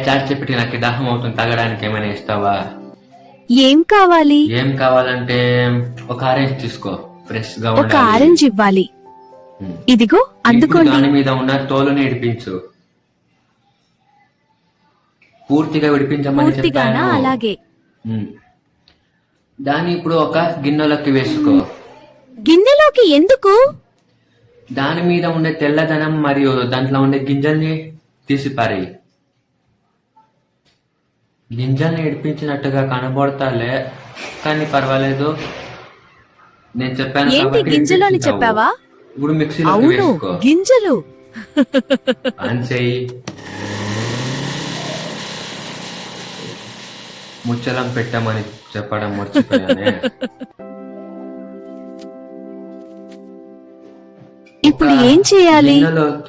Chat చెప్పి నాకు దాహం అవుతుంది, తాగడానికి ఏమైనా ఇస్తావా? ఏం కావాలి? ఏం కావాలంటే ఒక ఆరెంజ్ తీసుకో, ఫ్రెష్ గా ఒక ఆరెంజ్ ఇవ్వాలి. ఇదిగో అందుకోండి. దాని మీద ఉన్న తోలుని విడిపించు. పూర్తిగా విడిపించమని చెప్పాను. అలాగే. దాన్ని ఇప్పుడు ఒక గిన్నెలోకి వేసుకో. గిన్నెలోకి ఎందుకు? దాని మీద ఉండే తెల్లదనం మరియు దాంట్లో ఉండే గింజల్ని తీసిపారేయి. గింజల్ని ఇడిపించినట్టుగా కనబడతాలే, కానీ పర్వాలేదు. నేను చెప్పాను ఏంటి గింజలు అని చెప్పావా? ఇప్పుడు మిక్సీలోకి వేసుకో. గింజలు ఆన్ చెయ్యి. ముచ్చలం పెట్టమని చెప్పడం మర్చిపోయానే. ఇప్పుడు ఏం చేయాలి?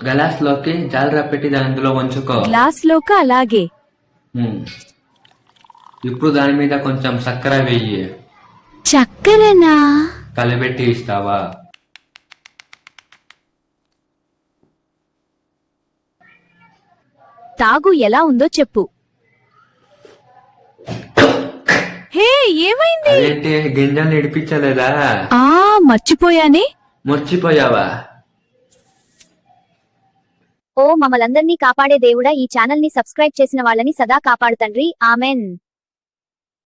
గ్లాస్ లోకి జాలరా పెట్టి దాని అందులో వంచుకో. గ్లాస్ లోకి అలాగే. ఇప్పుడు దాని మీద కొంచెం చక్కెర వెయ్యి. చక్కెరనా? కలబెట్టి ఇస్తావా? తాగు, ఎలా ఉందో చెప్పు. హే, ఏమైంది? అదేంటి, గింజల్ని ఇడిపించలేదా? మర్చిపోయానే. మర్చిపోయావా? ఓ మమ్మలందర్నీ కాపాడే దేవుడా, ఈ ఛానల్ ని సబ్స్క్రైబ్ చేసిన వాళ్ళని సదా కాపాడు తండ్రి. ఆమెన్.